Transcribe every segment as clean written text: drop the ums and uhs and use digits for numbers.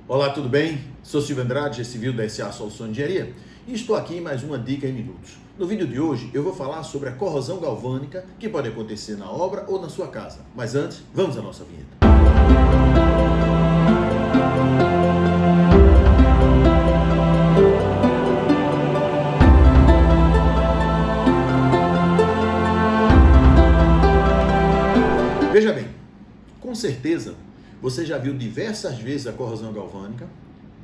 Olá, tudo bem? Sou Silvio Andrade, GC Civil da SA Soluções de Engenharia e estou aqui em mais uma dica em minutos. No vídeo de hoje eu vou falar sobre a corrosão galvânica que pode acontecer na obra ou na sua casa. Mas antes, vamos à nossa vinheta. Veja bem, com certeza você já viu diversas vezes a corrosão galvânica,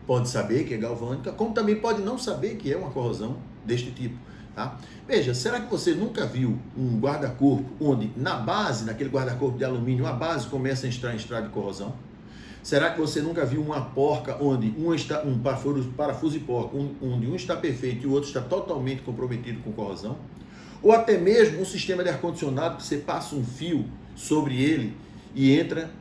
pode saber que é galvânica, como também pode não saber que é uma corrosão deste tipo. Tá? Veja, será que você nunca viu um guarda-corpo onde na base, naquele guarda-corpo de alumínio, a base começa a entrar em estado de corrosão? Será que você nunca viu uma porca onde um parafuso de porca, onde um está perfeito e o outro está totalmente comprometido com corrosão? Ou até mesmo um sistema de ar-condicionado que você passa um fio sobre ele e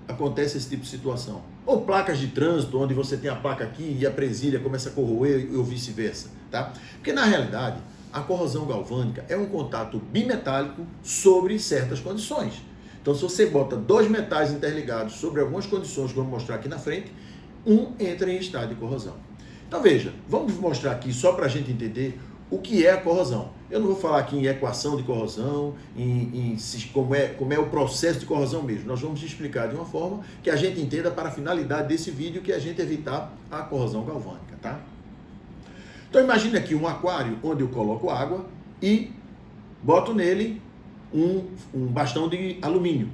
acontece esse tipo de situação. Ou placas de trânsito, onde você tem a placa aqui e a presilha começa a corroer ou vice-versa, tá? Porque na realidade, a corrosão galvânica é um contato bimetálico sobre certas condições. Então, se você bota dois metais interligados sobre algumas condições que vamos mostrar aqui na frente, um entra em estado de corrosão. Então, veja, vamos mostrar aqui só para a gente entender o que é a corrosão. Eu não vou falar aqui em equação de corrosão, como é o processo de corrosão mesmo. Nós vamos explicar de uma forma que a gente entenda para a finalidade desse vídeo, que a gente evitar a corrosão galvânica, tá? Então imagine aqui um aquário onde eu coloco água e boto nele um bastão de alumínio.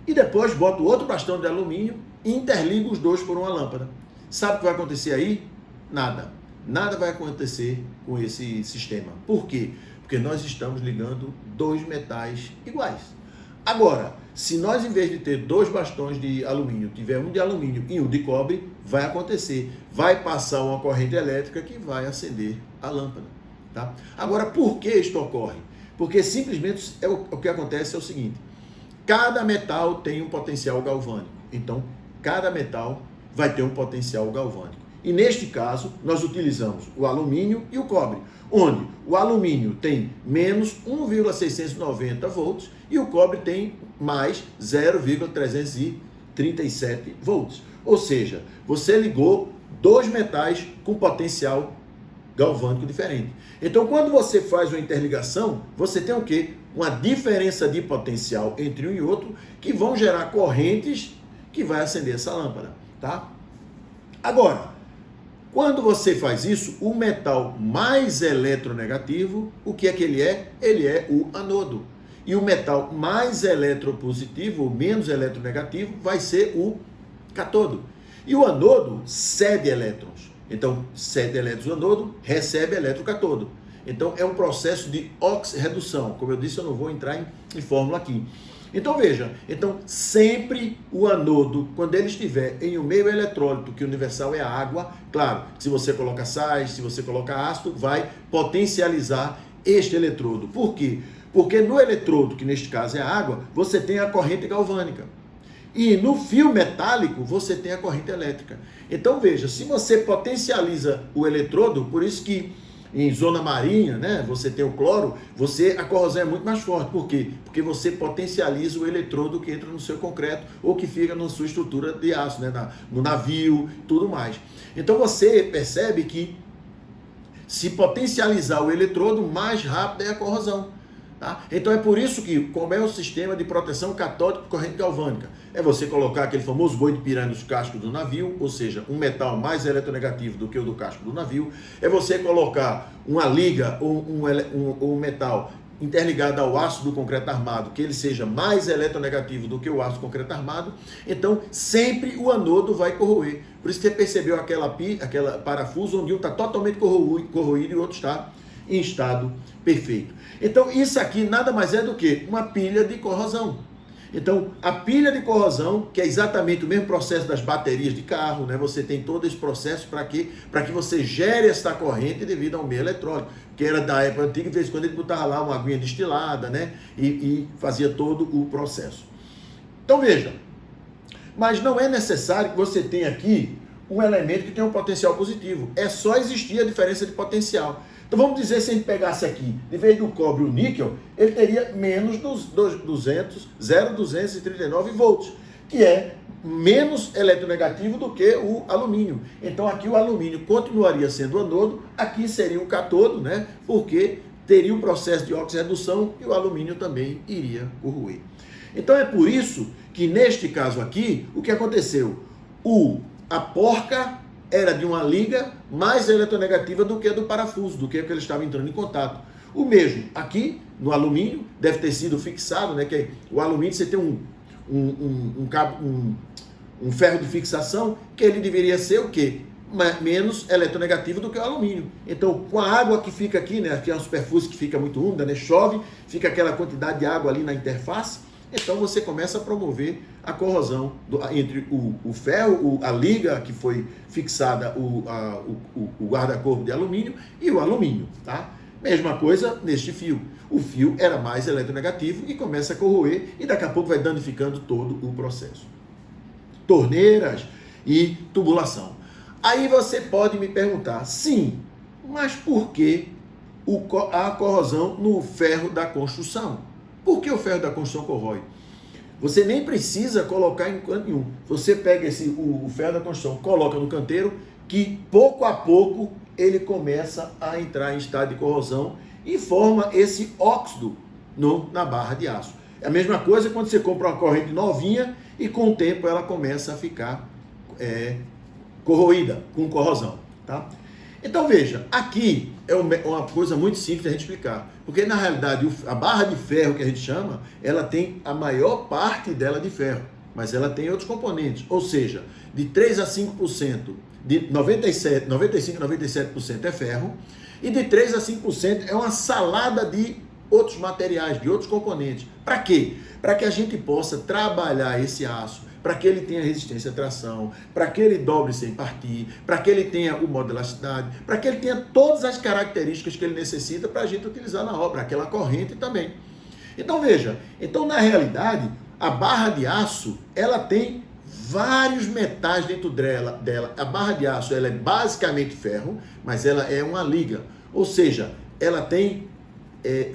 E depois boto outro bastão de alumínio e interligo os dois por uma lâmpada. Sabe o que vai acontecer aí? Nada. Nada vai acontecer com esse sistema. Por quê? Porque nós estamos ligando dois metais iguais. Agora, se nós, em vez de ter dois bastões de alumínio, tiver um de alumínio e um de cobre, vai acontecer. Vai passar uma corrente elétrica que vai acender a lâmpada. Tá? Agora, por que isto ocorre? Porque simplesmente o que acontece é o seguinte: cada metal tem um potencial galvânico. Então, cada metal vai ter um potencial galvânico. E neste caso, nós utilizamos o alumínio e o cobre, onde o alumínio tem menos 1,690 volts e o cobre tem mais 0,337 volts. Ou seja, você ligou dois metais com potencial galvânico diferente. Então, quando você faz uma interligação, você tem o quê? Uma diferença de potencial entre um e outro que vão gerar correntes que vai acender essa lâmpada, tá? Agora, quando você faz isso, o metal mais eletronegativo, o que é que ele é? Ele é o anodo. E o metal mais eletropositivo, ou menos eletronegativo, vai ser o catodo. E o anodo cede elétrons. Então, cede elétrons o anodo, recebe elétron o catodo. Então, é um processo de oxirredução. Como eu disse, eu não vou entrar em fórmula aqui. Então veja, sempre o anodo, quando ele estiver em um meio eletrólito, que o universal é a água, claro, se você coloca sais, se você coloca ácido, vai potencializar este eletrodo. Por quê? Porque no eletrodo, que neste caso é a água, você tem a corrente galvânica. E no fio metálico, você tem a corrente elétrica. Então veja, se você potencializa o eletrodo, por isso que em zona marinha, né, você tem o cloro, a corrosão é muito mais forte. Por quê? Porque você potencializa o eletrodo que entra no seu concreto ou que fica na sua estrutura de aço, né, no navio, tudo mais. Então você percebe que se potencializar o eletrodo, mais rápido é a corrosão. Tá? Então é por isso que, como é o sistema de proteção catódica por corrente galvânica, é você colocar aquele famoso boi de piranha nos cascos do navio, ou seja, um metal mais eletronegativo do que o do casco do navio, é você colocar uma liga ou um metal interligado ao aço do concreto armado, que ele seja mais eletronegativo do que o aço do concreto armado. Então sempre o anodo vai corroer. Por isso que você percebeu aquela parafuso onde um está totalmente corroído e o outro está em estado perfeito. Então, isso aqui nada mais é do que uma pilha de corrosão. Então, a pilha de corrosão, que é exatamente o mesmo processo das baterias de carro, né? Você tem todo esse processo para que você gere essa corrente devido ao meio eletrônico, que era da época antiga, de vez em quando ele botava lá uma aguinha destilada, né? E fazia todo o processo. Então, veja, mas não é necessário que você tenha aqui um elemento que tem um potencial positivo. É só existir a diferença de potencial. Então vamos dizer, se a gente pegasse aqui, de vez do cobre o níquel, ele teria menos dos 0,239 volts. que é menos eletronegativo do que o alumínio. Então aqui o alumínio continuaria sendo anodo, aqui seria o cátodo, né? Porque teria o processo de oxirredução e o alumínio também iria corroer. Então é por isso que neste caso aqui, o que aconteceu? A porca era de uma liga mais eletronegativa do que a do parafuso, do que ele estava entrando em contato. O mesmo aqui no alumínio deve ter sido fixado, né? Que o alumínio você tem um ferro de fixação que ele deveria ser o quê? Menos eletronegativo do que o alumínio. Então, com a água que fica aqui, né? Aqui é uma superfície que fica muito úmida, né? Chove, fica aquela quantidade de água ali na interface. Então você começa a promover a corrosão entre o ferro, a liga que foi fixada, o guarda-corpo de alumínio e o alumínio, tá? Mesma coisa neste fio. O fio era mais eletronegativo e começa a corroer e daqui a pouco vai danificando todo o processo. Torneiras e tubulação. Aí você pode me perguntar, sim, mas por que a corrosão no ferro da construção? Por que o ferro da construção corrói? Você nem precisa colocar em canto nenhum. Você pega o ferro da construção, coloca no canteiro, que pouco a pouco ele começa a entrar em estado de corrosão e forma esse óxido na barra de aço. É a mesma coisa quando você compra uma corrente novinha e com o tempo ela começa a ficar corroída, com corrosão, tá? Então veja, aqui é uma coisa muito simples de a gente explicar, porque na realidade a barra de ferro que a gente chama, ela tem a maior parte dela de ferro, mas ela tem outros componentes, ou seja, de 3 a 5%, de 95 a 97% é ferro, e de 3 a 5% é uma salada de outros materiais, de outros componentes. Para quê? Para que a gente possa trabalhar esse aço, para que ele tenha resistência à tração, para que ele dobre sem partir, para que ele tenha o modo de elasticidade, para que ele tenha todas as características que ele necessita para a gente utilizar na obra, aquela corrente também. Então veja, na realidade, a barra de aço, ela tem vários metais dentro dela. A barra de aço, ela é basicamente ferro, mas ela é uma liga, ou seja, ela tem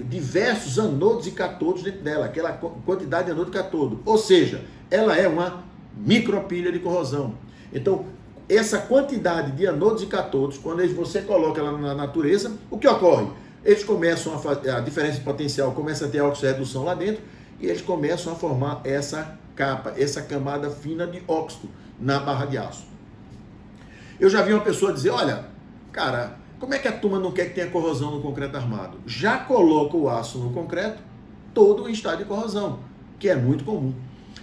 diversos anodos e catodos dentro dela, aquela quantidade de anodo e catodo, ou seja, ela é uma micropilha de corrosão. Então, essa quantidade de anodos e catodos, quando você coloca ela na natureza, o que ocorre? Eles começam a diferença de potencial começa a ter oxirredução lá dentro e eles começam a formar essa capa, essa camada fina de óxido na barra de aço. Eu já vi uma pessoa dizer, olha, cara, como é que a turma não quer que tenha corrosão no concreto armado? Já coloca o aço no concreto, todo em estado de corrosão, que é muito comum.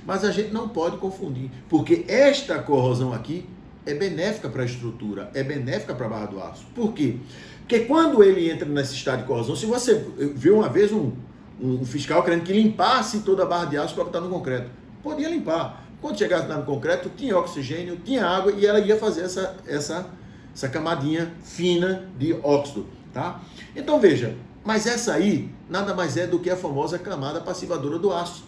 Mas a gente não pode confundir, porque esta corrosão aqui é benéfica para a estrutura, é benéfica para a barra do aço. Por quê? Porque quando ele entra nesse estado de corrosão, se você viu uma vez um fiscal querendo que limpasse toda a barra de aço para botar no concreto, podia limpar. Quando chegasse lá no concreto, tinha oxigênio, tinha água e ela ia fazer essa camadinha fina de óxido, tá? Então veja, mas essa aí nada mais é do que a famosa camada passivadora do aço.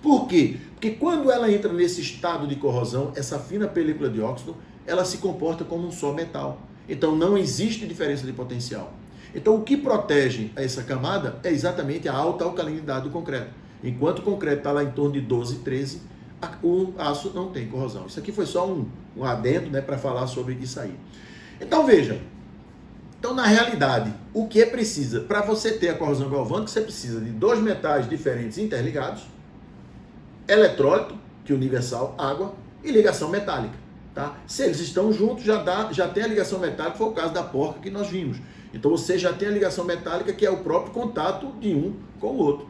Por quê? Porque quando ela entra nesse estado de corrosão, essa fina película de óxido, ela se comporta como um só metal. Então não existe diferença de potencial. Então o que protege essa camada é exatamente a alta alcalinidade do concreto. Enquanto o concreto está lá em torno de 12, 13, o aço não tem corrosão. Isso aqui foi só um adendo, né, para falar sobre isso aí. Então veja, na realidade, o que é preciso? Para você ter a corrosão galvânica, você precisa de dois metais diferentes interligados, eletrólito, que é universal, água, e ligação metálica. Tá? Se eles estão juntos, já tem a ligação metálica, foi o caso da porca que nós vimos. Então você já tem a ligação metálica, que é o próprio contato de um com o outro.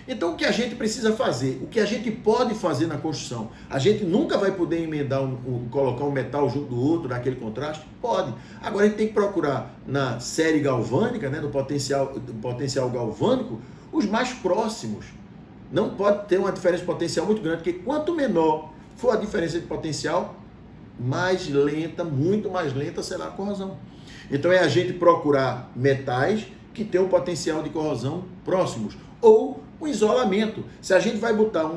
Então o que a gente precisa fazer, o que a gente pode fazer na construção, a gente nunca vai poder emendar, colocar um metal junto do outro, naquele contraste? Pode. Agora a gente tem que procurar na série galvânica, né, no potencial galvânico, os mais próximos. Não pode ter uma diferença de potencial muito grande, porque quanto menor for a diferença de potencial, mais lenta, muito mais lenta será a corrosão. Então é a gente procurar metais que tenham um potencial de corrosão próximos, ou o isolamento. Se a gente vai botar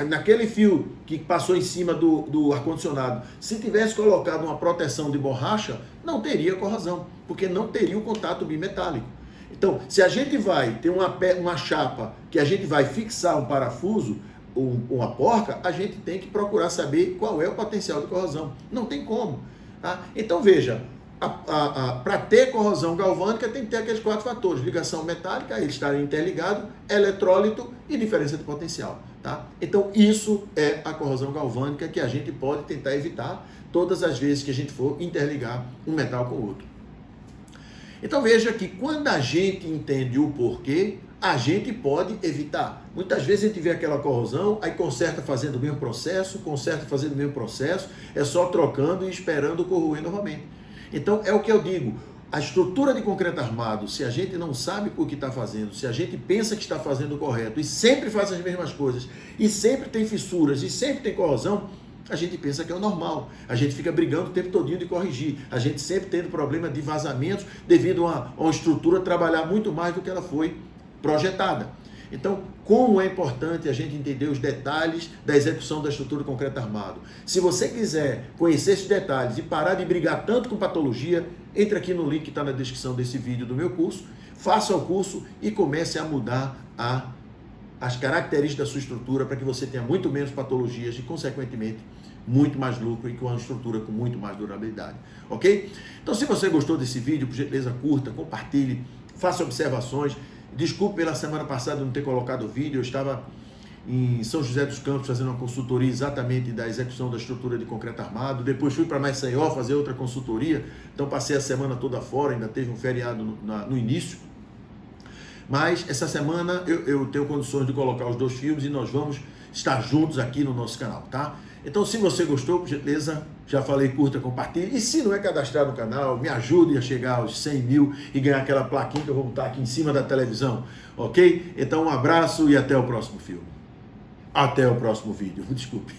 naquele fio que passou em cima do ar-condicionado, se tivesse colocado uma proteção de borracha, não teria corrosão, porque não teria o contato bimetálico. Então, se a gente vai ter uma chapa que a gente vai fixar um parafuso, uma porca, a gente tem que procurar saber qual é o potencial de corrosão. Não tem como. Tá? Então veja, para ter corrosão galvânica tem que ter aqueles 4 fatores: ligação metálica, eles estarem interligados, eletrólito e diferença de potencial. Tá? Então isso é a corrosão galvânica que a gente pode tentar evitar todas as vezes que a gente for interligar um metal com o outro. Então veja que quando a gente entende o porquê, a gente pode evitar. Muitas vezes a gente vê aquela corrosão, aí conserta fazendo o mesmo processo, é só trocando e esperando corroer novamente. Então é o que eu digo, a estrutura de concreto armado, se a gente não sabe o que está fazendo, se a gente pensa que está fazendo o correto e sempre faz as mesmas coisas, e sempre tem fissuras, e sempre tem corrosão, a gente pensa que é o normal. A gente fica brigando o tempo todinho de corrigir. A gente sempre tendo problema de vazamentos devido a uma estrutura trabalhar muito mais do que ela foi projetada. Então, como é importante a gente entender os detalhes da execução da estrutura de concreto armado. Se você quiser conhecer esses detalhes e parar de brigar tanto com patologia, entre aqui no link que está na descrição desse vídeo do meu curso, faça o curso e comece a mudar as características da sua estrutura para que você tenha muito menos patologias e, consequentemente, muito mais lucro e com uma estrutura com muito mais durabilidade, ok? Então, se você gostou desse vídeo, por gentileza, curta, compartilhe, faça observações. Desculpe pela semana passada não ter colocado o vídeo, eu estava em São José dos Campos fazendo uma consultoria exatamente da execução da estrutura de concreto armado, depois fui para Maceió fazer outra consultoria, então passei a semana toda fora, ainda teve um feriado no início. Mas essa semana eu tenho condições de colocar os 2 filmes e nós vamos estar juntos aqui no nosso canal, tá? Então, se você gostou, por gentileza, já falei, curta, compartilhe. E se não é cadastrado no canal, me ajude a chegar aos 100 mil e ganhar aquela plaquinha que eu vou botar aqui em cima da televisão, ok? Então, um abraço e até o próximo filme. Até o próximo vídeo, desculpe.